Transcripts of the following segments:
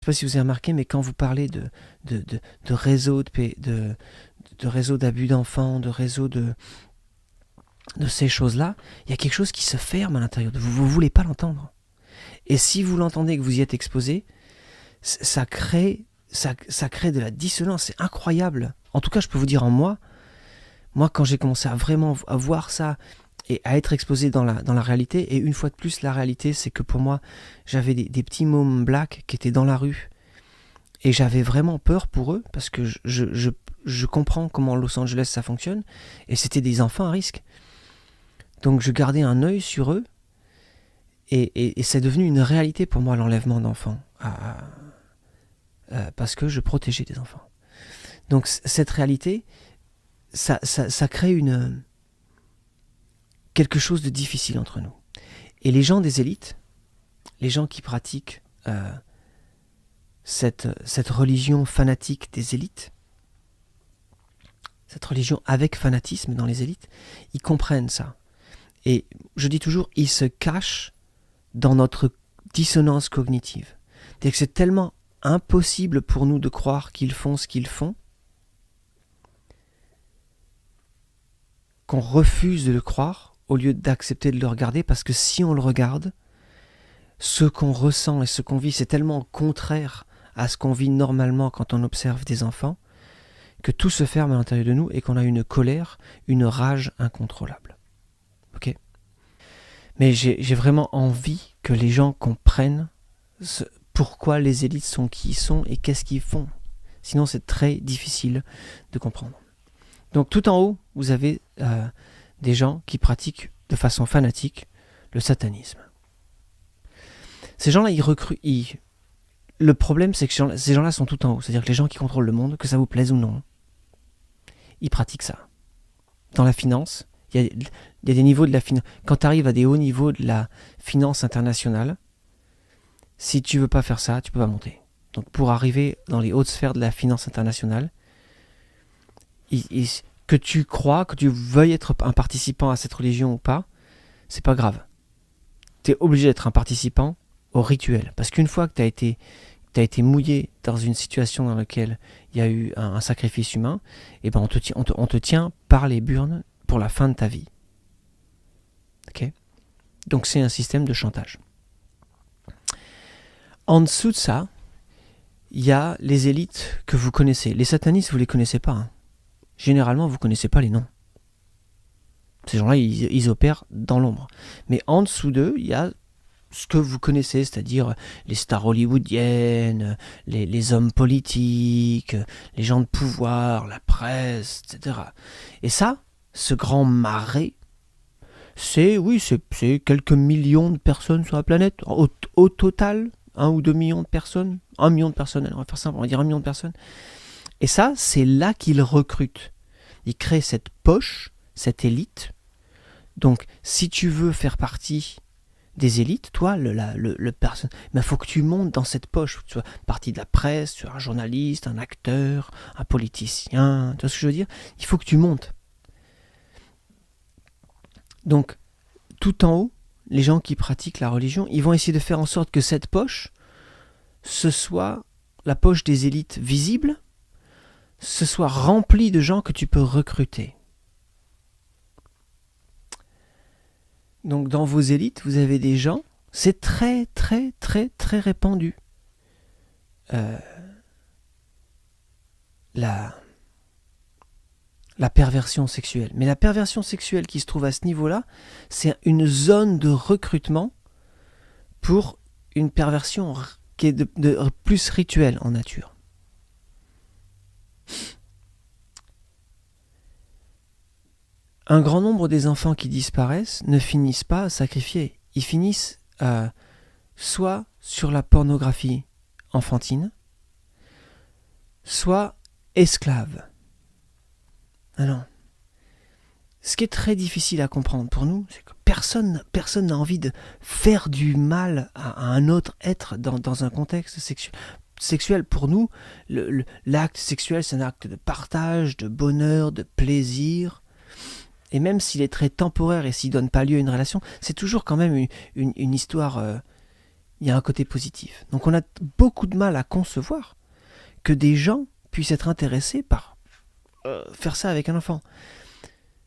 pas si vous avez remarqué, mais quand vous parlez de réseaux de réseaux d'abus d'enfants, de réseaux de ces choses-là, il y a quelque chose qui se ferme à l'intérieur de vous. Vous ne voulez pas l'entendre. Et si vous l'entendez et que vous y êtes exposé, ça crée de la dissonance. C'est incroyable. En tout cas, je peux vous dire moi quand j'ai commencé à vraiment à voir ça et à être exposé dans la réalité, et une fois de plus, la réalité, c'est que pour moi, j'avais des petits mômes blacks qui étaient dans la rue, et j'avais vraiment peur pour eux, parce que je comprends comment Los Angeles ça fonctionne, et c'était des enfants à risque. Donc je gardais un œil sur eux, et c'est devenu une réalité pour moi, l'enlèvement d'enfants, parce que je protégeais des enfants. Donc cette réalité, ça crée quelque chose de difficile entre nous. Et les gens des élites, les gens qui pratiquent cette religion fanatique des élites, cette religion avec fanatisme dans les élites, ils comprennent ça. Et je dis toujours, ils se cachent dans notre dissonance cognitive. C'est-à-dire que c'est tellement impossible pour nous de croire qu'ils font ce qu'ils font, qu'on refuse de le croire au lieu d'accepter de le regarder, parce que si on le regarde, ce qu'on ressent et ce qu'on vit, c'est tellement contraire à ce qu'on vit normalement quand on observe des enfants, que tout se ferme à l'intérieur de nous et qu'on a une colère, une rage incontrôlable. Ok ? Mais j'ai vraiment envie que les gens comprennent pourquoi les élites sont qui ils sont et qu'est-ce qu'ils font. Sinon, c'est très difficile de comprendre. Donc tout en haut, vous avez des gens qui pratiquent de façon fanatique le satanisme. Ces gens-là, le problème, c'est que ces gens-là sont tout en haut. C'est-à-dire que les gens qui contrôlent le monde, que ça vous plaise ou non, ils pratiquent ça. Dans la finance, il y a des niveaux de la finance. Quand tu arrives à des hauts niveaux de la finance internationale, si tu veux pas faire ça, tu peux pas monter. Donc pour arriver dans les hautes sphères de la finance internationale, que tu crois, que tu veuilles être un participant à cette religion ou pas, c'est pas grave. Tu es obligé d'être un participant au rituel. Parce qu'une fois que tu as été mouillé dans une situation dans laquelle il y a eu un sacrifice humain, et ben on te tient par les burnes pour la fin de ta vie. Okay ? Donc c'est un système de chantage. En dessous de ça, il y a les élites que vous connaissez. Les satanistes, vous ne les connaissez pas. Hein. Généralement, vous ne connaissez pas les noms. Ces gens-là, ils opèrent dans l'ombre. Mais en dessous d'eux, il y a ce que vous connaissez, c'est-à-dire les stars hollywoodiennes, les hommes politiques, les gens de pouvoir, la presse, etc. Et ça, ce grand marais, c'est quelques millions de personnes sur la planète. Au total, 1 ou 2 millions de personnes. 1 million de personnes, on va faire simple, on va dire 1 million de personnes. Et ça, c'est là qu'ils recrutent. Ils créent cette poche, cette élite. Donc, si tu veux faire partie des élites, toi, le personne, il faut que tu montes dans cette poche. Tu sois partie de la presse, tu es un journaliste, un acteur, un politicien. Tu vois ce que je veux dire ? Il faut que tu montes. Donc, tout en haut, les gens qui pratiquent la religion, ils vont essayer de faire en sorte que cette poche, ce soit la poche des élites visibles, ce soit rempli de gens que tu peux recruter. Donc dans vos élites, vous avez des gens, c'est très très très très répandu. La perversion sexuelle. Mais la perversion sexuelle qui se trouve à ce niveau-là, c'est une zone de recrutement pour une perversion qui est de plus rituelle en nature. Un grand nombre des enfants qui disparaissent ne finissent pas sacrifiés. Ils finissent soit sur la pornographie enfantine, soit esclaves. Ah non. Ce qui est très difficile à comprendre pour nous, c'est que personne n'a envie de faire du mal à un autre être dans un contexte sexuel. Pour nous, l'acte sexuel, c'est un acte de partage, de bonheur, de plaisir. Et même s'il est très temporaire et s'il ne donne pas lieu à une relation, c'est toujours quand même une histoire il y a un côté positif. Donc on a beaucoup de mal à concevoir que des gens puissent être intéressés par faire ça avec un enfant.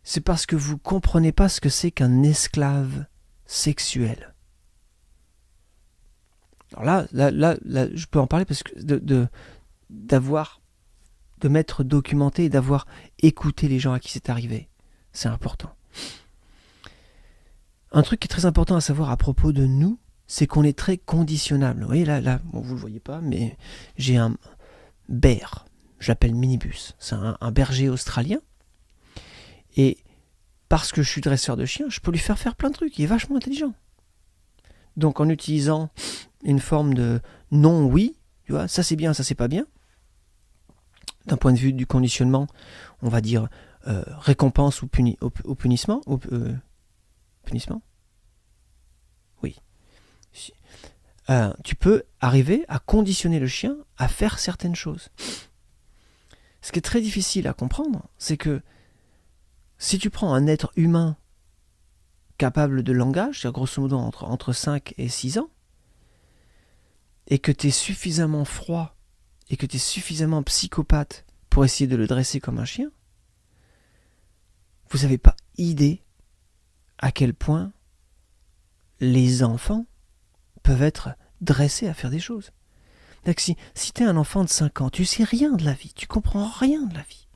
C'est parce que vous ne comprenez pas ce que c'est qu'un esclave sexuel. Alors là, je peux en parler parce que de m'être documenté et d'avoir écouté les gens à qui c'est arrivé. C'est important. Un truc qui est très important à savoir à propos de nous, c'est qu'on est très conditionnable. Vous voyez, là, bon, vous ne le voyez pas, mais j'ai un bear, j'appelle Minibus. C'est un berger australien. Et parce que je suis dresseur de chiens, je peux lui faire plein de trucs. Il est vachement intelligent. Donc en utilisant une forme de non-oui, tu vois, ça c'est bien, ça c'est pas bien. D'un point de vue du conditionnement, on va dire récompense ou punissement. Punissement. Oui. Tu peux arriver à conditionner le chien à faire certaines choses. Ce qui est très difficile à comprendre, c'est que si tu prends un être humain capable de langage, c'est-à-dire grosso modo entre 5 et 6 ans, et que tu es suffisamment froid et que tu es suffisamment psychopathe pour essayer de le dresser comme un chien, vous n'avez pas idée à quel point les enfants peuvent être dressés à faire des choses. Donc si tu es un enfant de 5 ans, tu sais rien de la vie, tu comprends rien de la vie.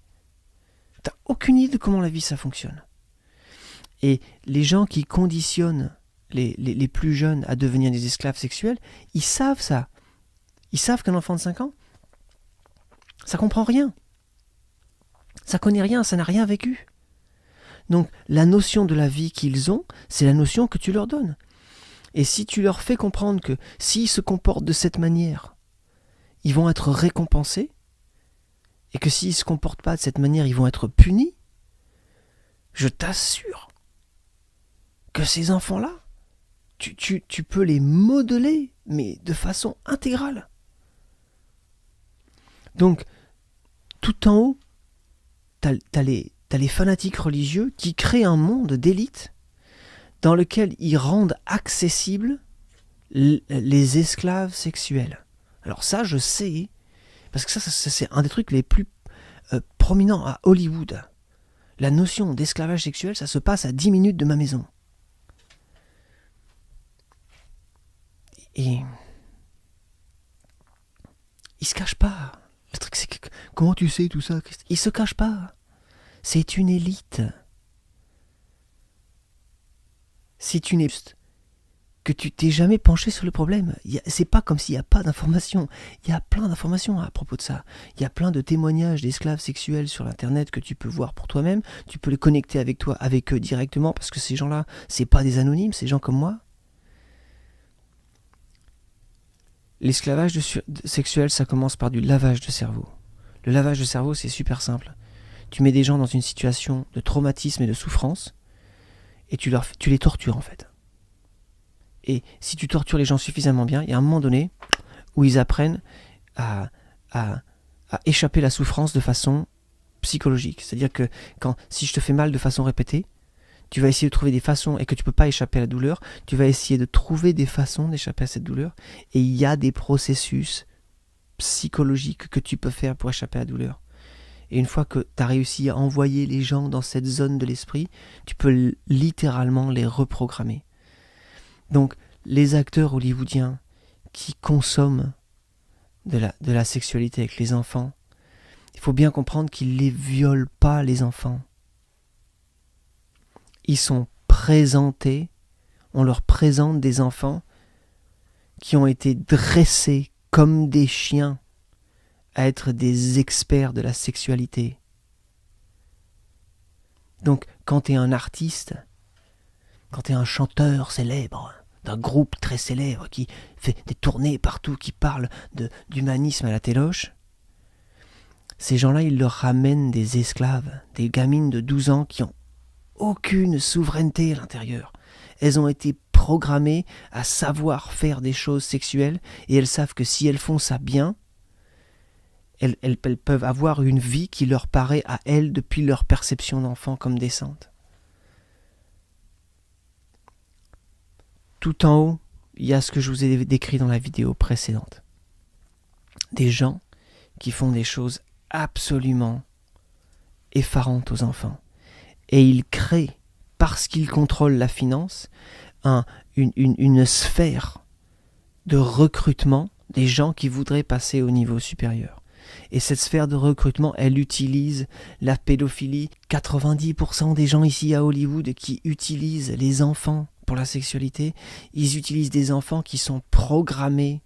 Tu n'as aucune idée de comment la vie ça fonctionne. Et les gens qui conditionnent les plus jeunes à devenir des esclaves sexuels, ils savent ça. Ils savent qu'un enfant de 5 ans, ça comprend rien. Ça connaît rien, ça n'a rien vécu. Donc la notion de la vie qu'ils ont, c'est la notion que tu leur donnes. Et si tu leur fais comprendre que s'ils se comportent de cette manière, ils vont être récompensés, et que s'ils ne se comportent pas de cette manière, ils vont être punis, je t'assure que ces enfants-là, tu peux les modeler, mais de façon intégrale. Donc, tout en haut, t'as les fanatiques religieux qui créent un monde d'élite dans lequel ils rendent accessibles les esclaves sexuels. Alors ça, je sais, parce que ça c'est un des trucs les plus prominents à Hollywood. La notion d'esclavage sexuel, ça se passe à 10 minutes de ma maison. Et il se cache pas. Le truc, c'est que comment tu sais tout ça? Il se cache pas. C'est une élite. C'est une élite que tu t'es jamais penché sur le problème. C'est pas comme s'il n'y a pas d'informations. Il y a plein d'informations à propos de ça. Il y a plein de témoignages d'esclaves sexuels sur l'internet que tu peux voir pour toi-même. Tu peux les connecter avec eux directement, parce que ces gens-là, c'est pas des anonymes, c'est des gens comme moi. L'esclavage sexuel, ça commence par du lavage de cerveau. Le lavage de cerveau, c'est super simple. Tu mets des gens dans une situation de traumatisme et de souffrance, et tu les tortures en fait. Et si tu tortures les gens suffisamment bien, il y a un moment donné où ils apprennent à échapper à la souffrance de façon psychologique. C'est-à-dire que si je te fais mal de façon répétée, tu vas essayer de trouver des façons, et que tu ne peux pas échapper à la douleur, tu vas essayer de trouver des façons d'échapper à cette douleur, et il y a des processus psychologiques que tu peux faire pour échapper à la douleur. Et une fois que tu as réussi à envoyer les gens dans cette zone de l'esprit, tu peux littéralement les reprogrammer. Donc, les acteurs hollywoodiens qui consomment de la sexualité avec les enfants, il faut bien comprendre qu'ils ne les violent pas, les enfants. Ils sont présentés, on leur présente des enfants qui ont été dressés comme des chiens à être des experts de la sexualité. Donc, quand tu es un artiste, quand tu es un chanteur célèbre, d'un groupe très célèbre qui fait des tournées partout, qui parle d'humanisme à la téloche, ces gens-là, ils leur ramènent des esclaves, des gamines de 12 ans qui ont aucune souveraineté à l'intérieur. Elles ont été programmées à savoir faire des choses sexuelles, et elles savent que si elles font ça bien, elles peuvent avoir une vie qui leur paraît à elles, depuis leur perception d'enfant, comme décente. Tout en haut il y a ce que je vous ai décrit dans la vidéo précédente. Des gens qui font des choses absolument effarantes aux enfants. Et ils créent, parce qu'ils contrôlent la finance, une sphère de recrutement des gens qui voudraient passer au niveau supérieur. Et cette sphère de recrutement, elle utilise la pédophilie. 90% des gens ici à Hollywood qui utilisent les enfants pour la sexualité, ils utilisent des enfants qui sont programmés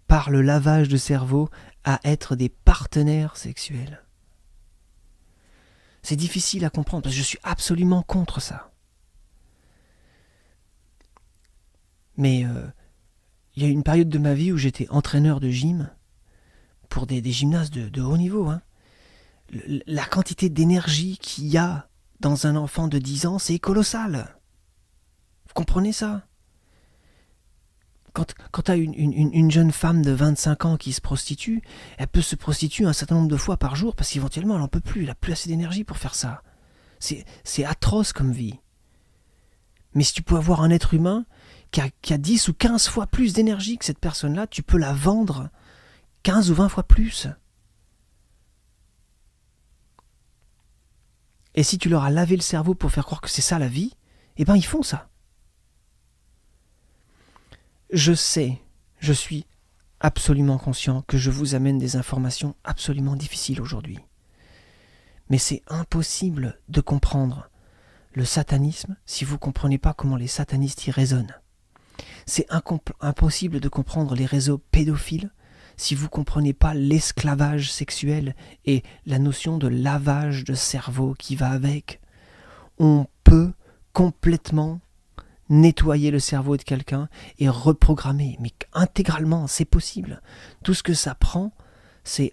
par le lavage de cerveau à être des partenaires sexuels. C'est difficile à comprendre parce que je suis absolument contre ça. Mais il y a eu une période de ma vie où j'étais entraîneur de gym pour des gymnastes de haut niveau. Hein. La quantité d'énergie qu'il y a dans un enfant de 10 ans, c'est colossal. Vous comprenez ça ? Quand tu as une jeune femme de 25 ans qui se prostitue, elle peut se prostituer un certain nombre de fois par jour parce qu'éventuellement elle n'en peut plus, elle n'a plus assez d'énergie pour faire ça. C'est atroce comme vie. Mais si tu peux avoir un être humain qui a 10 ou 15 fois plus d'énergie que cette personne-là, tu peux la vendre 15 ou 20 fois plus. Et si tu leur as lavé le cerveau pour faire croire que c'est ça la vie, eh ben ils font ça. Je sais, je suis absolument conscient que je vous amène des informations absolument difficiles aujourd'hui. Mais c'est impossible de comprendre le satanisme si vous ne comprenez pas comment les satanistes y raisonnent. C'est impossible de comprendre les réseaux pédophiles si vous ne comprenez pas l'esclavage sexuel et la notion de lavage de cerveau qui va avec. On peut complètement nettoyer le cerveau de quelqu'un et reprogrammer, mais intégralement, c'est possible. Tout ce que ça prend, c'est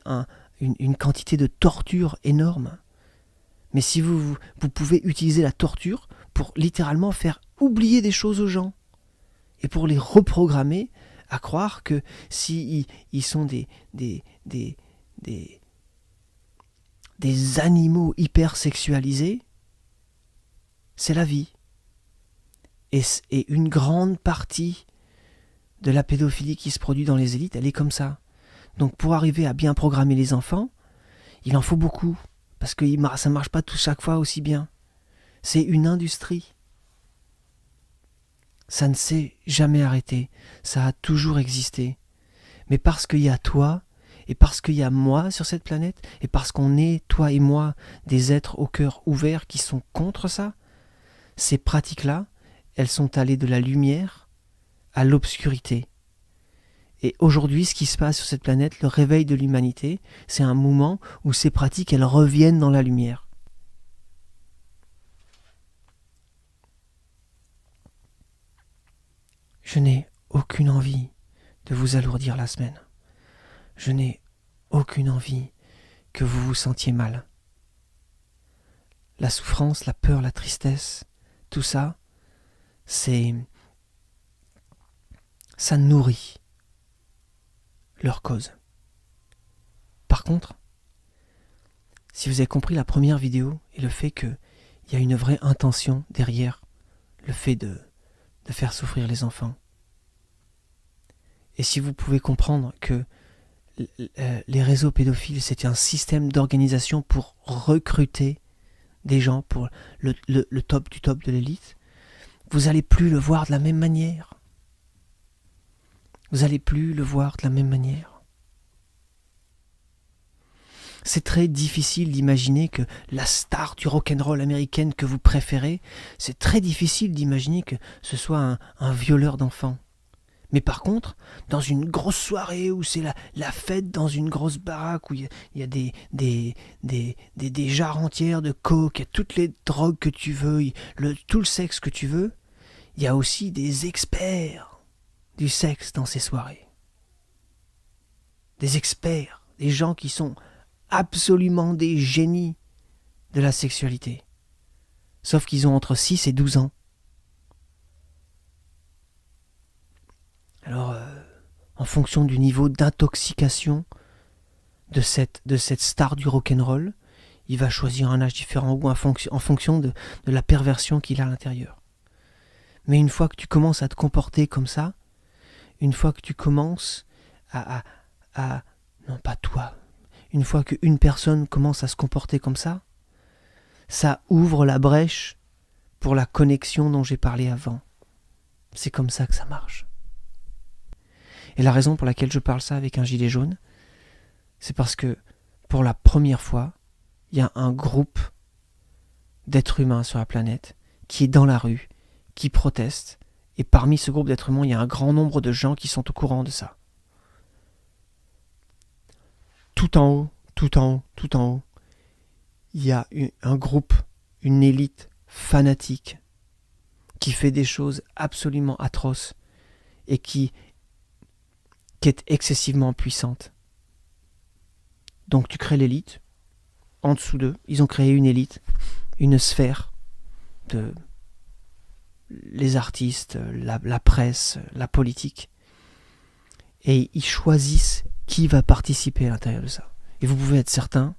une quantité de torture énorme. Mais si vous pouvez utiliser la torture pour littéralement faire oublier des choses aux gens et pour les reprogrammer à croire que si ils sont des animaux hyper sexualisés, c'est la vie. Et une grande partie de la pédophilie qui se produit dans les élites, elle est comme ça. Donc pour arriver à bien programmer les enfants, il en faut beaucoup. Parce que ça ne marche pas chaque fois aussi bien. C'est une industrie. Ça ne s'est jamais arrêté. Ça a toujours existé. Mais parce qu'il y a toi, et parce qu'il y a moi sur cette planète, et parce qu'on est, toi et moi, des êtres au cœur ouvert qui sont contre ça, ces pratiques-là, elles sont allées de la lumière à l'obscurité. Et aujourd'hui, ce qui se passe sur cette planète, le réveil de l'humanité, c'est un moment où ces pratiques, elles reviennent dans la lumière. Je n'ai aucune envie de vous alourdir la semaine. Je n'ai aucune envie que vous vous sentiez mal. La souffrance, la peur, la tristesse, tout ça, ça nourrit leur cause. Par contre, si vous avez compris la première vidéo et le fait qu'il y a une vraie intention derrière le fait de faire souffrir les enfants, et si vous pouvez comprendre que les réseaux pédophiles, c'était un système d'organisation pour recruter des gens pour le top du top de l'élite, vous n'allez plus le voir de la même manière. Vous n'allez plus le voir de la même manière. C'est très difficile d'imaginer que la star du rock'n'roll américaine que vous préférez, c'est très difficile d'imaginer que ce soit un violeur d'enfants. Mais par contre, dans une grosse soirée où c'est la fête dans une grosse baraque où il y a des jarres entières de coke, il y a toutes les drogues que tu veux, tout le sexe que tu veux, il y a aussi des experts du sexe dans ces soirées. Des experts, des gens qui sont absolument des génies de la sexualité. Sauf qu'ils ont entre 6 et 12 ans. Alors, en fonction du niveau d'intoxication de cette star du rock'n'roll, il va choisir un âge différent ou en fonction de la perversion qu'il a à l'intérieur. Mais une fois que tu commences à te comporter comme ça, une fois que tu commences à non pas toi, une fois qu'une personne commence à se comporter comme ça ouvre la brèche pour la connexion dont j'ai parlé avant. C'est comme ça que ça marche. Et la raison pour laquelle je parle ça avec un gilet jaune, c'est parce que pour la première fois, il y a un groupe d'êtres humains sur la planète qui est dans la rue, qui proteste, et parmi ce groupe d'êtres humains, il y a un grand nombre de gens qui sont au courant de ça. Tout en haut, il y a un groupe, une élite fanatique qui fait des choses absolument atroces et qui est excessivement puissante. Donc tu crées l'élite, en dessous d'eux, ils ont créé une élite, une sphère de les artistes, la presse, la politique, et ils choisissent qui va participer à l'intérieur de ça. Et vous pouvez être certain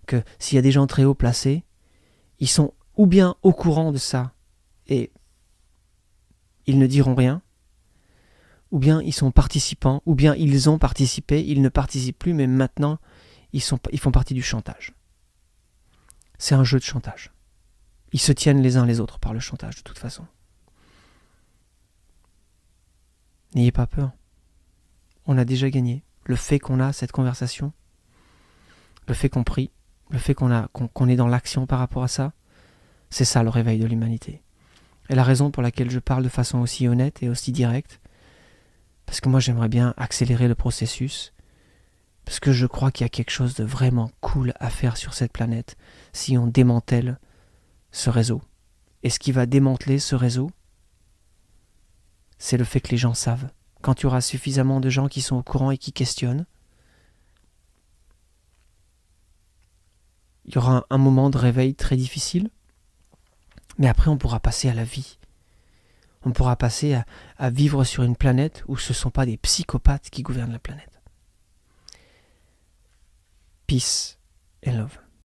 que s'il y a des gens très haut placés, ils sont ou bien au courant de ça et ils ne diront rien, ou bien ils sont participants, ou bien ils ont participé, ils ne participent plus, mais maintenant ils font partie du chantage. C'est un jeu de chantage. Ils se tiennent les uns les autres par le chantage de toute façon. N'ayez pas peur. On a déjà gagné. Le fait qu'on a cette conversation, le fait qu'on prie, le fait qu'on est dans l'action par rapport à ça, c'est ça le réveil de l'humanité. Et la raison pour laquelle je parle de façon aussi honnête et aussi directe, parce que moi j'aimerais bien accélérer le processus, parce que je crois qu'il y a quelque chose de vraiment cool à faire sur cette planète si on démantèle ce réseau. Et ce qui va démanteler ce réseau, c'est le fait que les gens savent. Quand il y aura suffisamment de gens qui sont au courant et qui questionnent, il y aura un moment de réveil très difficile, mais après on pourra passer à la vie. On pourra passer à vivre sur une planète où ce ne sont pas des psychopathes qui gouvernent la planète. Peace and love.